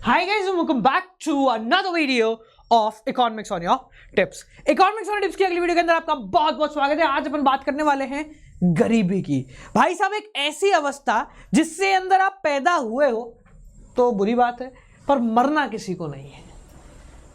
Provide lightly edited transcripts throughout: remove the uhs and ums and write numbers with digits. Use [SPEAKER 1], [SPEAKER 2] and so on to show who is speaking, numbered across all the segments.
[SPEAKER 1] Hi guys and welcome back to another video of Economics on your Tips। Economics on your Tips की अगली video के अंदर आपका बहुत बहुत स्वागत है। आज अपन बात करने वाले हैं गरीबी की। भाई साहब, एक ऐसी अवस्था जिससे अंदर आप पैदा हुए हो तो बुरी बात है, पर मरना किसी को नहीं है।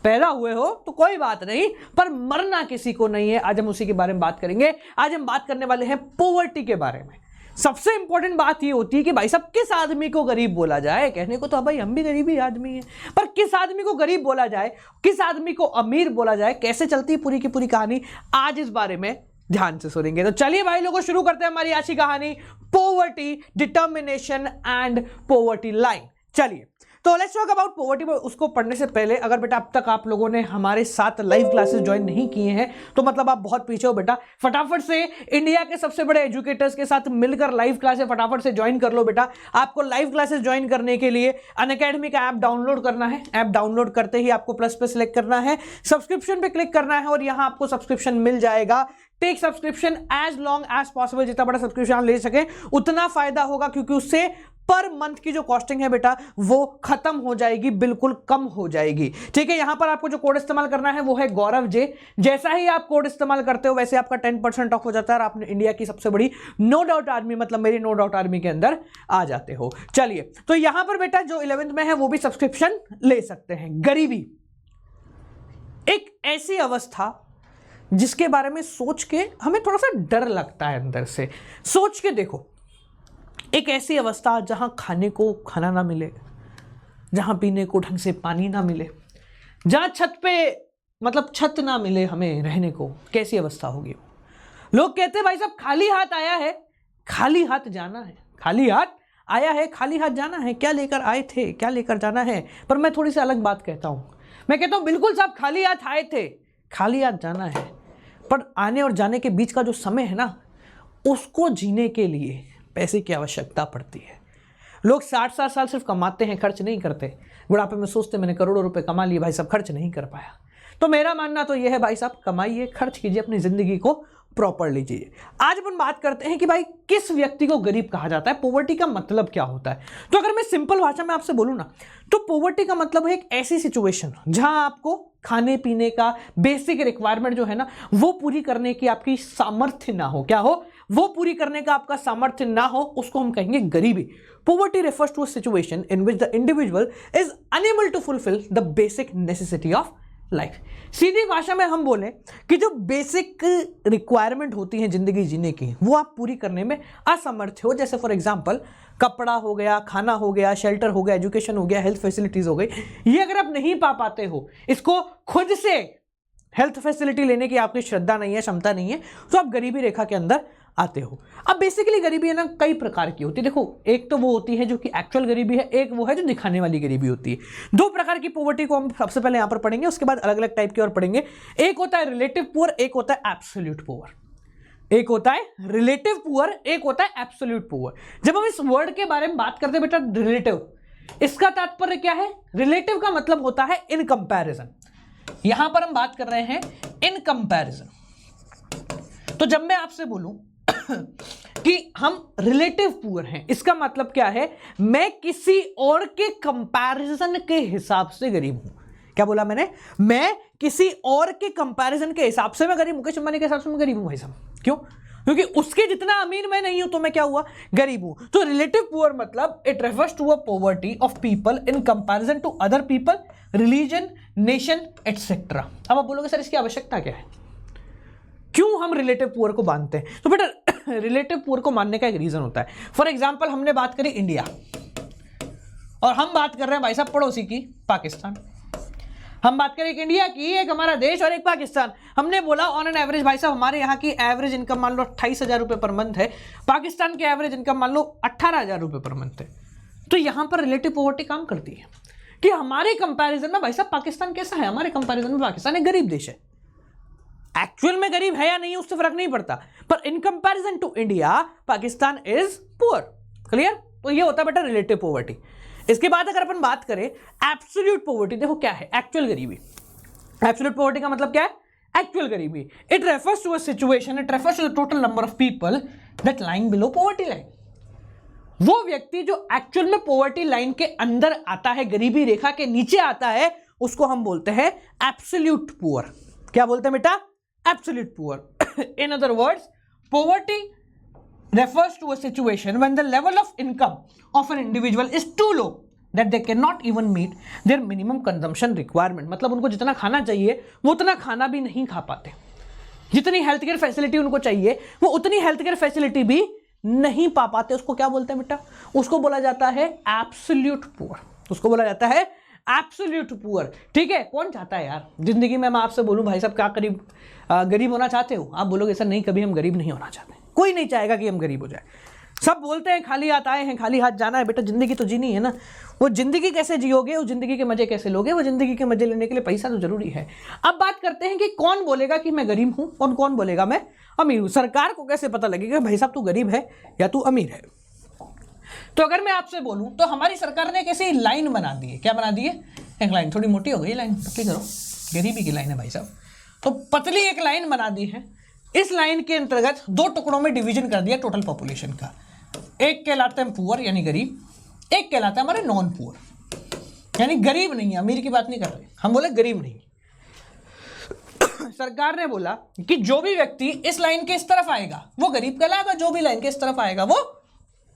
[SPEAKER 1] पैदा हुए हो तो कोई बात नहीं, पर मरना किसी को नहीं है। आज हम उसी के बारे में बात करेंगे। आज हम बात करने वाले हैं पॉवर्टी के बारे में। सबसे इंपॉर्टेंट बात ये होती है कि भाई साहब किस आदमी को गरीब बोला जाए। कहने को तो भाई हम भी गरीबी आदमी हैं, पर किस आदमी को गरीब बोला जाए, किस आदमी को अमीर बोला जाए, कैसे चलती है पूरी की पूरी कहानी, आज इस बारे में ध्यान से सुनेंगे। तो चलिए भाई लोगों, शुरू करते हैं हमारी आज की कहानी, poverty, determination and poverty line. चलिए तो लेट्स टॉक अबाउट पॉवर्टी। उसको पढ़ने से पहले अगर बेटा अब तक आप लोगों ने हमारे साथ लाइव क्लासेस ज्वाइन नहीं किए हैं तो मतलब आप बहुत पीछे हो बेटा। फटाफट से इंडिया के सबसे बड़े एजुकेटर्स के साथ मिलकर लाइव क्लासेस फटाफट से ज्वाइन कर लो बेटा। आपको लाइव क्लासेस ज्वाइन करने के लिए अनअकैडमी का ऐप डाउनलोड करना है। ऐप डाउनलोड करते ही आपको प्लस पे सिलेक्ट करना है, सब्सक्रिप्शन पे क्लिक करना है और यहां आपको सब्सक्रिप्शन मिल जाएगा। Take subscription as long as possible, जितना बड़ा सब्सक्रिप्शन ले सके उतना फायदा होगा, क्योंकि उससे पर मंथ की जो कॉस्टिंग है बेटा वो खत्म हो जाएगी, बिल्कुल कम हो जाएगी। ठीक है, यहां पर आपको जो कोड इस्तेमाल करना है वो है गौरव जे। जैसा ही आप कोड इस्तेमाल करते हो वैसे आपका 10% ऑफ हो जाता है और आपने इंडिया की सबसे बड़ी नो डाउट आर्मी, मतलब मेरी नो डाउट आर्मी के अंदर आ जाते हो। चलिए तो यहां पर बेटा जो 11th में है वो भी सब्सक्रिप्शन ले सकते हैं। गरीबी एक ऐसी अवस्था जिसके बारे में सोच के हमें थोड़ा सा डर लगता है अंदर से। सोच के देखो, एक ऐसी अवस्था जहां खाने को खाना ना मिले, जहां पीने को ढंग से पानी ना मिले, जहां छत पे मतलब छत ना मिले हमें रहने को, कैसी अवस्था होगी। लोग कहते हैं भाई साहब खाली हाथ आया है खाली हाथ जाना है, खाली हाथ आया है खाली हाथ जाना है। क्या लेकर आए थे क्या लेकर जाना है। पर मैं थोड़ी सी अलग बात कहता हूं। मैं कहता हूं बिल्कुल साहब खाली हाथ आए थे खाली हाथ जाना है, पर आने और जाने के बीच का जो समय है ना, उसको जीने के लिए पैसे की आवश्यकता पड़ती है। लोग 60-60 साल सिर्फ कमाते हैं, खर्च नहीं करते। बुढ़ापे में सोचते मैंने करोड़ों रुपए कमा लिए, भाई साहब खर्च नहीं कर पाया। तो मेरा मानना तो यह है भाई साहब कमाइए, खर्च कीजिए, अपनी जिंदगी को प्रॉपर लीजिए। आज अपन बात करते हैं कि भाई किस व्यक्ति को गरीब कहा जाता है, पॉवर्टी का मतलब क्या होता है। तो अगर मैं सिंपल भाषा में आपसे बोलूं ना, तो पॉवर्टी का मतलब है एक ऐसी सिचुएशन जहां आपको खाने पीने का बेसिक रिक्वायरमेंट जो है ना वो पूरी करने की आपकी सामर्थ्य ना हो। क्या हो? वो पूरी करने का आपका सामर्थ्य ना हो, उसको हम कहेंगे गरीबी। Poverty refers to a situation in which the individual is unable to fulfil the basic necessity of life. सीधी भाषा में हम बोले कि जो बेसिक रिक्वायरमेंट होती है जिंदगी जीने की, वो आप पूरी करने में असमर्थ हो। जैसे फॉर एग्जांपल कपड़ा हो गया, खाना हो गया, शेल्टर हो गया, एजुकेशन हो गया, हेल्थ फैसिलिटीज हो गई। ये अगर आप नहीं पा पाते हो, इसको खुद से हेल्थ फैसिलिटी लेने की आपकी श्रद्धा नहीं है, क्षमता नहीं है, तो आप गरीबी रेखा के अंदर आते हो। अब बेसिकली गरीबी है ना कई प्रकार की होती है। देखो, एक तो वो होती है जो कि एक्चुअल गरीबी है, एक वो है जो दिखाने वाली गरीबी होती है। दो प्रकार की पॉवर्टी को हम सबसे पहले यहां पर पढ़ेंगे, उसके बाद अलग अलग टाइप की और पढ़ेंगे। एक होता है रिलेटिव पुअर, एक होता है एब्सोल्यूट पुअर। एक होता है रिलेटिव पुअर, एक होता है एब्सोल्यूट पुअर। जब हम इस वर्ड के बारे में बात करते हैं बेटा रिलेटिव, इसका तात्पर्य क्या है? रिलेटिव का मतलब होता है इन कंपैरिजन। यहां पर हम बात कर रहे हैं इन कंपैरिजन। तो जब मैं आपसे बोलूं कि हम रिलेटिव पुअर हैं, इसका मतलब क्या है? मैं किसी और के कंपैरिजन के हिसाब से गरीब हूं। क्या बोला मैंने? मैं किसी और के कंपैरिजन के हिसाब से मैं गरीब। मुकेश अंबानी के हिसाब से मैं गरीब हूं भाई साहब। क्यों? क्योंकि उसके जितना अमीर मैं नहीं हूं, तो मैं क्या हुआ? गरीब हूं। तो रिलेटिव पुअर मतलब it refers to a poverty of people in comparison to other people, religion, nation etcetera. अब आप बोलोगे सर इसकी आवश्यकता क्या है, क्यों हम रिलेटिव पुअर को मानते हैं? तो बेटा रिलेटिव पुअर को मानने का एक रीजन होता है। फॉर एग्जांपल हमने बात करी इंडिया, और हम बात कर रहे हैं भाई साहब पड़ोसी की पाकिस्तान। हम बात करें एक इंडिया की, एक हमारा देश और एक पाकिस्तान। हमने बोला ऑन एन एवरेज भाई साहब हमारे यहाँ की एवरेज इनकम मान लो 28,000 रुपए पर मंथ है, पाकिस्तान की एवरेज इनकम मान लो 18,000 रुपए पर मंथ है। तो यहां पर रिलेटिव पॉवर्टी काम करती है कि हमारे कंपैरिजन में भाई साहब पाकिस्तान कैसा है, हमारे कंपैरिजन में पाकिस्तान एक गरीब देश है। एक्चुअल में गरीब है या नहीं उससे फर्क नहीं पड़ता, पर in comparison to India Pakistan is poor. Clear? तो ये होता है बेटा रिलेटिव पॉवर्टी। इसके बाद अगर अपन बात करें एब्सोल्यूट पॉवर्टी, देखो क्या है एक्चुअल गरीबी। एब्सोल्यूट पॉवर्टी का मतलब क्या है? एक्चुअल गरीबी। It refers to a situation, it refers to the total number of people that lying below poverty line. वो व्यक्ति जो एक्चुअल में पॉवर्टी लाइन के अंदर आता है, गरीबी रेखा के नीचे आता है, उसको हम बोलते हैं एब्सोल्यूट पुअर। क्या बोलते हैं बेटा? Absolute poor. In other words, poverty refers to a situation when the level of income of an individual is too low that they cannot even meet their minimum consumption requirement। मतलब उनको जितना खाना चाहिए वो उतना खाना भी नहीं खा पाते, जितनी हेल्थ केयर फैसिलिटी उनको चाहिए वो उतनी हेल्थ केयर फैसिलिटी भी नहीं पा पाते। उसको क्या बोलते हैं बेटा? उसको बोला जाता है एब्सोल्यूट पुअर। उसको बोला जाता है एब्सोल्यूट पुअर। ठीक है, कौन चाहता है यार जिंदगी में मैं आपसे बोलूं भाई साहब क्या गरीब होना चाहते हो? आप बोलोगे सर नहीं, कभी हम गरीब नहीं होना चाहते। कोई नहीं चाहेगा कि हम गरीब हो जाए। सब बोलते हैं खाली हाथ आए हैं, खाली हाथ जाना है। बेटा जिंदगी तो जीनी है ना। वो जिंदगी कैसे जियोगे, वो जिंदगी के मजे कैसे लोगे? वो जिंदगी के मजे लेने के लिए पैसा तो जरूरी है। अब बात करते हैं कि कौन बोलेगा कि मैं गरीब हूं और कौन बोलेगा मैं अमीर हूं। सरकार को कैसे पता लगेगा भाई साहब तू गरीब है या तू अमीर है? तो अगर मैं आपसे बोलूं तो हमारी सरकार ने कैसे लाइन बना दी है। क्या बना दी है? एक लाइन, थोड़ी मोटी हो गई लाइन, पतली करो, गरीबी की लाइन है भाई साहब। तो पतली एक लाइन बना दी है। इस लाइन के अंतर्गत दो टुकड़ों में डिवीजन कर दिया टोटल पॉपुलेशन का। एक कहलाते हैं पुअर यानी गरीब, एक कहलाता है हमारे नॉन पुअर यानी गरीब नहीं है, अमीर की बात नहीं कर रहे, हम बोले गरीब नहीं। सरकार ने बोला कि जो भी व्यक्ति इस लाइन के इस तरफ आएगा वो गरीब कहलाएगा, जो भी लाइन के इस तरफ आएगा वो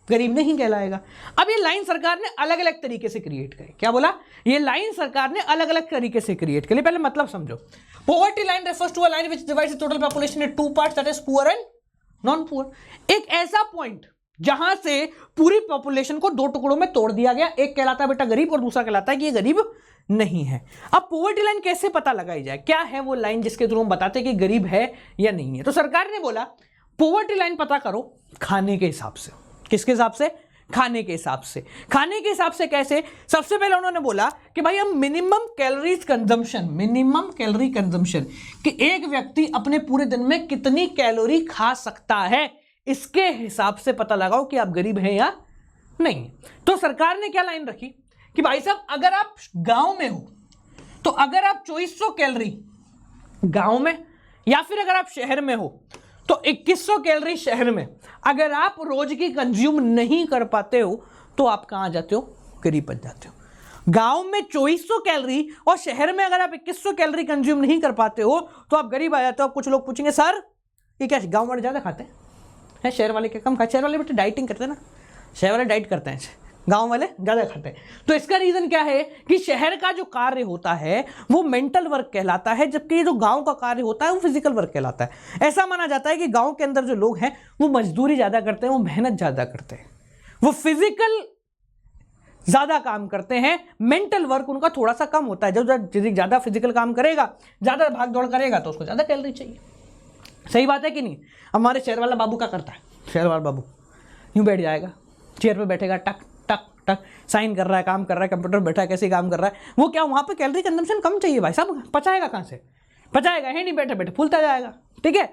[SPEAKER 1] गरीब नहीं कहलाएगा। अब ये लाइन सरकार ने अलग अलग तरीके से क्रिएट करी। क्या बोला? ये लाइन सरकार ने अलग अलग तरीके से क्रिएट करी। पहले मतलब समझो। Poverty line refers to a line which divides the total population in two parts, that is poor and non poor. एक ऐसा पॉइंट जहां से पूरी पॉपुलेशन को दो टुकड़ों में तोड़ दिया गया। एक कहलाता है बेटा गरीब और दूसरा कहलाता है कि ये गरीब नहीं है। अब पॉवर्टी लाइन कैसे पता लगाई जाए? क्या है वो लाइन जिसके थ्रू हम बताते हैं कि गरीब है या नहीं है? तो सरकार ने बोला पॉवर्टी लाइन पता करो खाने के हिसाब से। किसके हिसाब से? खाने के हिसाब से। खाने के हिसाब से कैसे? सबसे पहले उन्होंने बोला कि भाई हम मिनिमम कैलोरी कंजम्पशन कि एक व्यक्ति अपने पूरे दिन में कितनी कैलोरी खा सकता है, इसके हिसाब से पता लगाओ कि आप गरीब हैं या नहीं। तो सरकार ने क्या लाइन रखी कि भाई साहब अगर आप गांव में हो तो अगर आप 2400 कैलोरी गांव में, या फिर अगर आप शहर में हो तो 2100 कैलोरी शहर में अगर आप रोज की कंज्यूम नहीं कर पाते हो तो आप कहां जाते हो? गरीब बन जाते हो। गांव में 2400 कैलोरी और शहर में अगर आप 2100 कैलोरी कंज्यूम नहीं कर पाते हो तो आप गरीब आ जाते हो। अब कुछ लोग पूछेंगे सर ये क्या गांव वाले ज्यादा खाते हैं, शहर वाले क्या कम खाते? शहर वाले बेटे डाइटिंग करते हैं ना, शहर वाले डाइट करते हैं, गांव वाले ज्यादा खाते हैं। तो इसका रीजन क्या है कि शहर का जो कार्य होता है वो मेंटल वर्क कहलाता है, जबकि जो गांव का कार्य होता है वो फिजिकल वर्क कहलाता है। ऐसा माना जाता है कि गांव के अंदर जो लोग हैं वो मजदूरी ज्यादा करते हैं, वो मेहनत ज्यादा करते हैं, वो फिजिकल ज्यादा काम करते हैं, मेंटल वर्क उनका थोड़ा सा कम होता है। जब ज्यादा फिजिकल काम करेगा, ज्यादा भाग दौड़ करेगा तो उसको ज्यादा कैलोरी चाहिए। सही बात है कि नहीं? हमारे शहर वाला बाबू क्या करता है? शहर वाला बाबू यूं बैठ जाएगा, चेयर पे बैठेगा, टक टक टक साइन कर रहा है, काम कर रहा है, कंप्यूटर बैठा है, कैसे काम कर रहा है। वो क्या वहां पे कैलोरी कंजम्पशन कम चाहिए भाई साहब, पचाएगा कहां से? पचाएगा है नहीं, बैठे बैठे फूलता जाएगा। ठीक है,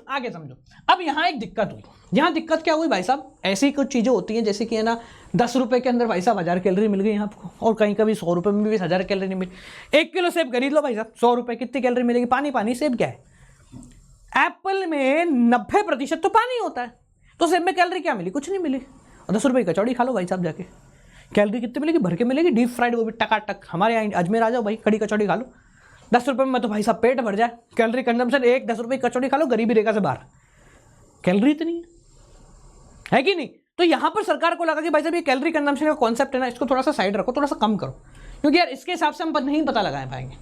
[SPEAKER 1] आगे समझो। अब यहाँ एक दिक्कत हुई। यहाँ दिक्कत क्या हुई भाई साहब? ऐसी कुछ चीजें होती हैं जैसे कि है ना 10 रुपए के अंदर भाई साहब 1000 कैलोरी मिल गई आपको, और कहीं कभी 100 रुपए में भी 1000 कैलोरी नहीं मिली। 1 किलो सेब खरीद लो भाई साहब, 100 रुपए, कितनी कैलोरी मिलेगी? पानी पानी। सेब क्या है? एप्पल में 90% तो पानी होता है, तो सेब में कैलोरी क्या मिली? कुछ नहीं मिली। और 10 रुपए की कचौड़ी खा लो भाई साहब जाके, कैलोरी कितनी मिलेगी? भर के मिलेगी, डीप फ्राइड, वो भी टकाटक। हमारे यहाँ अजमेर आ जाओ भाई, कड़ी कचौड़ी खा लो 10 रुपए में, तो भाई साहब पेट भर जाए। कैलोरी कंजम्पशन एक 10 रुपए की कचौड़ी खा लो, गरीबी रेखा से बाहर, कैलोरी इतनी है कि नहीं? तो यहां पर सरकार को लगा कि भाई साहब ये कैलोरी कंजम्पशन का कॉन्सेप्ट है ना, इसको थोड़ा सा साइड रखो, थोड़ा सा कम करो, क्योंकि यार इसके हिसाब से हम नहीं पता लगा पाएंगे।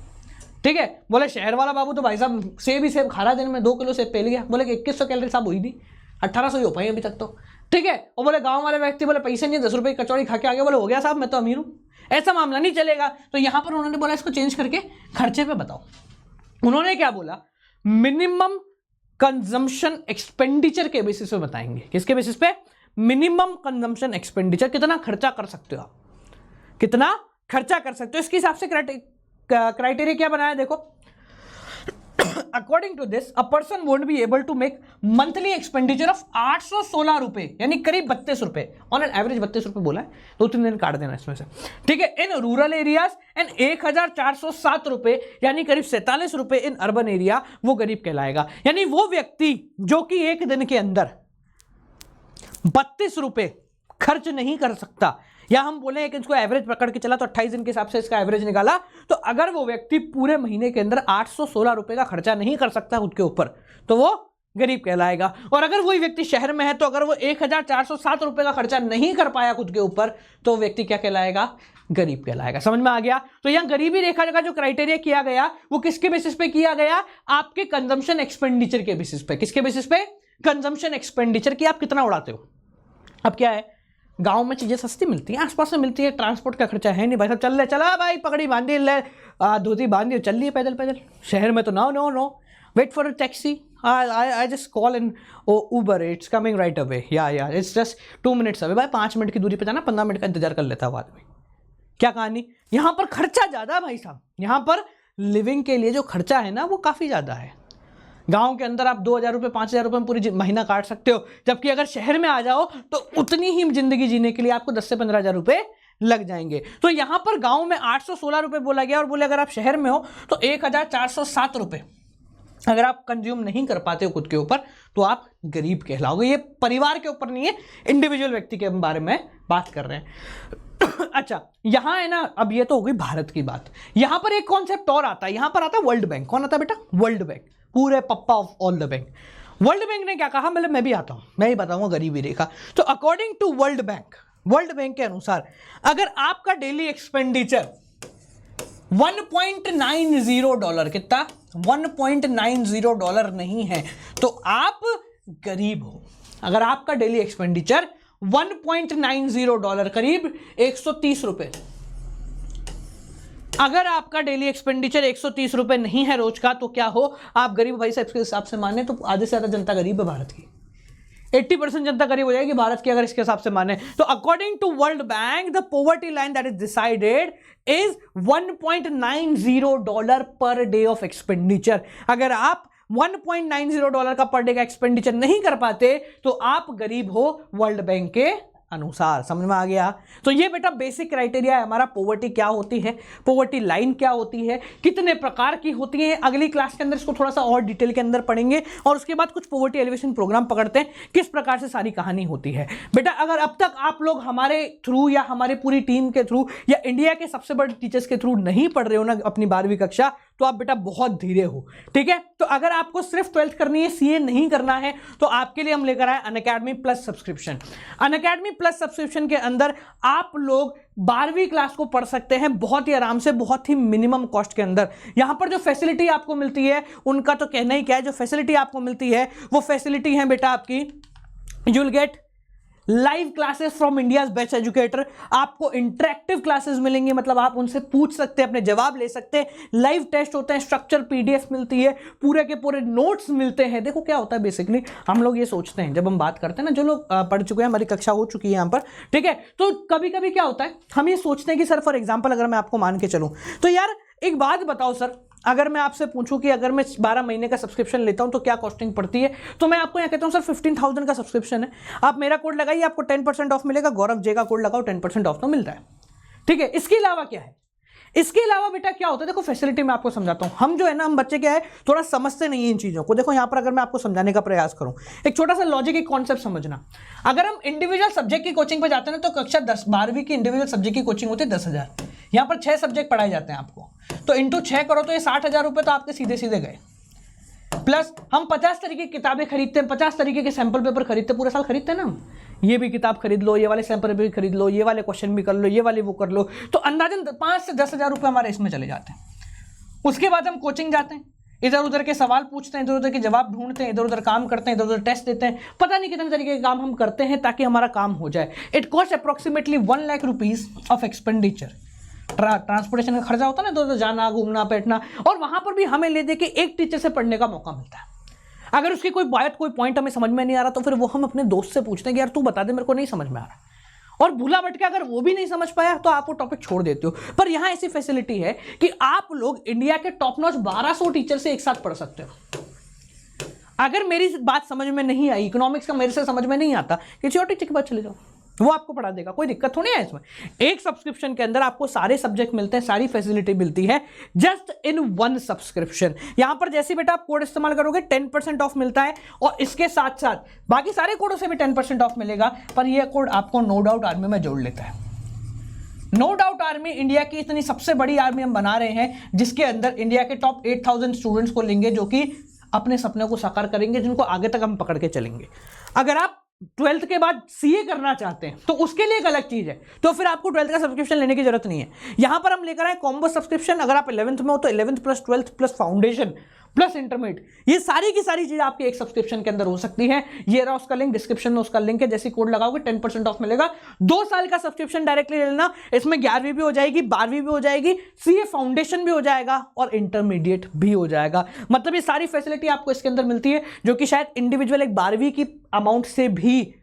[SPEAKER 1] ठीक है, बोले शहर वाला बाबू तो भाई साहब सेब ही सेब खा रहा, दिन में 2 किलो सेब पेल गया। बोले कि 2100 कैलोरी साहब हुई थी, 1800 ही हो पाई अभी तक तो। ठीक है, और बोले गांव वाले व्यक्ति बोले पैसे नहीं, 10 रुपए की कचौड़ी खा के आगे, बोले हो गया साहब मैं तो अमीर हूँ। ऐसा मामला नहीं चलेगा। तो यहां पर उन्होंने बोला इसको चेंज करके खर्चे पे बताओ। उन्होंने क्या बोला? मिनिमम कंजम्पशन एक्सपेंडिचर के बेसिस पे बताएंगे। किसके बेसिस पे? मिनिमम कंजम्पशन एक्सपेंडिचर, कितना खर्चा कर सकते हो आप, कितना खर्चा कर सकते हो। इसके हिसाब से क्राइटेरिया क्या बनाया देखो। According to this a person won't be able to make monthly expenditure of 816 रुपए, यानी करीब 32 रुपए, ऑन एन एवरेज 32 रुपए बोला है, 2-3 दिन काट देना इसमें से। ठीक है, इन रूरल एरियाज एंड 1407 रुपए, यानी करीब 47 रुपए इन अर्बन एरिया, वो गरीब कहलाएगा। यानी वो व्यक्ति जो कि एक दिन के अंदर 32 रुपए खर्च नहीं कर सकता, या हम बोले कि इसको एवरेज पकड़ के चला तो 28 दिन के हिसाब से इसका एवरेज निकाला, तो अगर वो व्यक्ति पूरे महीने के अंदर 816 रुपए का खर्चा नहीं कर सकता खुद के ऊपर, तो वो गरीब कहलाएगा। और अगर वही व्यक्ति शहर में है तो अगर वो 1407 रुपए का खर्चा नहीं कर पाया खुद के ऊपर, तो व्यक्ति क्या कहलाएगा? गरीब कहलाएगा। समझ में आ गया? तो यहां गरीबी रेखा का जो क्राइटेरिया किया गया वो किसके बेसिस पे किया गया? आपके कंजम्पशन एक्सपेंडिचर के बेसिस पे। किसके बेसिस पे? कंजम्पशन एक्सपेंडिचर की आप कितना उड़ाते हो। अब क्या है, गांव में चीजें सस्ती मिलती हैं, आसपास में मिलती है, ट्रांसपोर्ट का खर्चा है नहीं भाई साहब, चल ले, चला भाई, पगड़ी बांधी ले, धोती बांधी, चल लिए पैदल पैदल। शहर में तो no no no, wait for a taxi, I just call in Uber, it's coming right away, yeah, it's just 2 minutes away। भाई 5 मिनट की दूरी पे जाना, 15 मिनट का इंतजार कर लेता है आदमी। क्या कहानी? यहाँ पर खर्चा ज्यादा भाई साहब, यहाँ पर लिविंग के लिए जो खर्चा है ना वो काफी ज्यादा है। गांव के अंदर आप 2000 रुपये 5000 रुपये में पूरी महीना काट सकते हो, जबकि अगर शहर में आ जाओ तो उतनी ही जिंदगी जीने के लिए आपको 10 से 15,000 रुपये लग जाएंगे। तो यहां पर गांव में 816 रुपये बोला गया, और बोले अगर आप शहर में हो तो 1407 रुपये अगर आप कंज्यूम नहीं कर पाते हो खुद के ऊपर, तो आप गरीब कहलाओगे। ये परिवार के ऊपर नहीं है, इंडिविजुअल व्यक्ति के बारे में बात कर रहे हैं। अच्छा, यहां है ना, अब ये तो हो गई भारत की बात। यहां पर एक कॉन्सेप्ट और आता है, यहां पर आता है वर्ल्ड बैंक। कौन आता है बेटा? वर्ल्ड बैंक, पूरे papa of all the bank. World bank ने क्या कहा, मतलब मैं भी आता हूं, मैं ही बताऊंगा गरीबी रेखा। तो अकॉर्डिंग टू वर्ल्ड बैंक के अनुसार अगर आपका डेली एक्सपेंडिचर $1.90, कितना? $1.90 नहीं है तो आप गरीब हो। अगर आपका डेली एक्सपेंडिचर $1.90 करीब 130 रुपए, अगर आपका डेली एक्सपेंडिचर 130 रुपए नहीं है रोज का, तो क्या हो? आप गरीब। भाई साहब इसके हिसाब से माने तो आधे से ज्यादा जनता गरीब है भारत की, 80% जनता गरीब हो जाएगी भारत की अगर इसके हिसाब से माने तो। According to World Bank the poverty line that is decided is $1.90 per day of expenditure. अगर आप $1.90 का पर डे का एक्सपेंडिचर नहीं कर पाते तो आप गरीब हो वर्ल्ड बैंक के अनुसार। समझ में आ गया? तो ये बेटा बेसिक क्राइटेरिया है हमारा। पॉवर्टी क्या होती है, पॉवर्टी लाइन क्या होती है, कितने प्रकार की होती है, अगली क्लास के अंदर इसको थोड़ा सा और डिटेल के अंदर पढ़ेंगे, और उसके बाद कुछ पॉवर्टी एलिवेशन प्रोग्राम पकड़ते हैं, किस प्रकार से सारी कहानी होती है। बेटा अगर अब तक आप लोग हमारे थ्रू या हमारे पूरी टीम के थ्रू या इंडिया के सबसे बड़े टीचर्स के थ्रू नहीं पढ़ रहे हो ना अपनी 12वीं कक्षा, तो आप बेटा बहुत धीरे हो, ठीक है। तो अगर आपको सिर्फ 12th करनी है, सीए नहीं करना है, तो आपके लिए हम लेकर आए Unacademy plus subscription. Unacademy plus subscription के अंदर आप लोग 12वीं क्लास को पढ़ सकते हैं बहुत ही आराम से, बहुत ही मिनिमम कॉस्ट के अंदर। यहां पर जो फैसिलिटी आपको मिलती है उनका तो कहना ही क्या है। जो फैसिलिटी आपको मिलती है वो फैसिलिटी है बेटा आपकी, you will get live classes from India's best educator. आपको इंटरेक्टिव क्लासेस मिलेंगी, मतलब आप उनसे पूछ सकते हैं, अपने जवाब ले सकते हैं। लाइव टेस्ट होते हैं, स्ट्रक्चर पीडीएफ मिलती है, पूरे के पूरे नोट्स मिलते हैं। देखो क्या होता है बेसिकली, हम लोग ये सोचते हैं जब हम बात करते हैं ना, जो लोग पढ़ चुके हैं, हमारी कक्षा हो चुकी है यहाँ पर, ठीक है, तो कभी कभी क्या होता है हम ये सोचते हैं कि सर फॉर एग्जाम्पल अगर मैं आपको मान के चलूँ तो यार एक बात बताओ सर, अगर मैं आपसे पूछूं कि अगर मैं 12 महीने का सब्सक्रिप्शन लेता हूं तो क्या कॉस्टिंग पड़ती है, तो मैं आपको यहां कहता हूं सर 15,000 का सब्सक्रिप्शन है, आप मेरा कोड लगाइए, आपको 10% ऑफ मिलेगा। गौरव जे का कोड लगाओ, 10% ऑफ तो मिलता है, ठीक है। इसके अलावा क्या है, इसके अलावा बेटा क्या होता है, देखो फैसिलिटी मैं आपको समझाता हूं। हम जो है ना, हम बच्चे क्या है थोड़ा समझते नहीं है इन चीजों को। देखो यहां पर अगर मैं आपको समझाने का प्रयास करूं, एक छोटा सा लॉजिक, एक कॉन्सेप्ट समझना। अगर हम इंडिविजुअल सब्जेक्ट की कोचिंग पे जाते हैं ना, तो कक्षा 12वीं की इंडिविजुअल सब्जेक्ट की कोचिंग होती है 10,000। यहां पर 6 सब्जेक्ट पढ़ाए जाते हैं आपको, तो इंटू 6 करो तो ये 60,000 रुपए तो आपके सीधे सीधे गए। प्लस हम 50 तरीके की किताबें खरीदते हैं, 50 तरीके के सैंपल पेपर खरीदते हैं, पूरे साल खरीदते हैं ना हम। ये भी किताब खरीद लो, ये वाले सैंपल भी खरीद लो, ये वाले क्वेश्चन भी कर लो, ये वाले वो कर लो, तो अंदाजन 5 से 10,000 रुपए हमारे इसमें चले जाते हैं। उसके बाद हम कोचिंग जाते हैं, इधर उधर के सवाल पूछते हैं, इधर उधर के जवाब ढूंढते हैं, इधर उधर काम करते हैं, इधर उधर टेस्ट देते हैं, पता नहीं कितने तरीके के काम हम करते हैं ताकि हमारा काम हो जाए। It cost approximately 1 lakh rupees of expenditure. Transportation का खर्चा होता है ना, तो जाना घूमना बैठना, और वहां पर भी हमें ले दे के एक टीचर से पढ़ने का मौका मिलता है। अगर उसकी कोई बात कोई पॉइंट हमें समझ में नहीं आ रहा तो फिर वो हम अपने दोस्त से पूछते हैं कि यार तू बता दे, मेरे को नहीं समझ में आ रहा। और भूला भटके अगर वो भी नहीं समझ पाया तो आप वो टॉपिक छोड़ देते हो। पर यहां ऐसी फैसिलिटी है कि आप लोग इंडिया के टॉप नॉच 1200 टीचर से एक साथ पढ़ सकते हो। अगर मेरी बात समझ में नहीं आई, इकोनॉमिक्स का मेरे से समझ में नहीं आता, किसी और टीचर के पास चले जाओ, वो आपको पढ़ा देगा, कोई दिक्कत थोड़ी है इसमें। एक सब्सक्रिप्शन के अंदर आपको सारे सब्जेक्ट मिलते हैं, सारी फैसिलिटी मिलती है जस्ट इन वन सब्सक्रिप्शन। यहां पर जैसे बेटा आप कोड इस्तेमाल करोगे 10% ऑफ मिलता है, और इसके साथ साथ बाकी सारे कोडों से भी 10% ऑफ मिलेगा, पर यह कोड आपको नो डाउट आर्मी में जोड़ लेता है। नो डाउट आर्मी इंडिया की इतनी सबसे बड़ी आर्मी हम बना रहे हैं, जिसके अंदर इंडिया के टॉप 8000 स्टूडेंट्स को लेंगे, जो कि अपने सपने को साकार करेंगे, जिनको आगे तक हम पकड़ के चलेंगे। अगर आप 12th के बाद सीए करना चाहते हैं तो उसके लिए एक अलग चीज है, तो फिर आपको 12th का सब्सक्रिप्शन लेने की जरूरत नहीं है। यहां पर हम लेकर आए कॉम्बो सब्सक्रिप्शन। अगर आप 11th में हो तो 11th plus 12th plus foundation plus intermediate, ये सारी की सारी चीजें आपके एक सब्सक्रिप्शन के अंदर हो सकती है। ये रहा उसका लिंक, डिस्क्रिप्शन में उसका लिंक है, जैसे कोड लगाओगे 10% ऑफ मिलेगा। 2 साल का सब्सक्रिप्शन डायरेक्टली ले लेना, इसमें 11वीं भी हो जाएगी, 12वीं भी हो जाएगी, सीए फाउंडेशन भी हो जाएगा और इंटरमीडिएट भी हो जाएगा। मतलब ये सारी फैसिलिटी आपको इसके अंदर मिलती है, जो कि शायद इंडिविजुअल एक 12वीं की अमाउंट से भी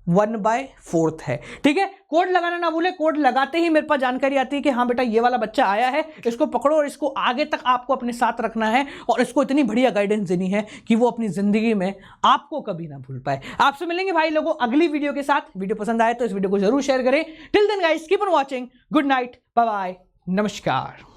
[SPEAKER 1] 1/4 है। ठीक है, कोड लगाना ना भूले। कोड लगाते ही मेरे पास जानकारी आती है कि हाँ बेटा ये वाला बच्चा आया है, इसको पकड़ो और इसको आगे तक आपको अपने साथ रखना है, और इसको इतनी बढ़िया गाइडेंस देनी है कि वो अपनी जिंदगी में आपको कभी ना भूल पाए। आपसे मिलेंगे भाई लोगों अगली वीडियो के साथ। वीडियो पसंद आए तो इस वीडियो को जरूर शेयर करें। Till then guys keep on watching. Good night, bye bye, नमस्कार।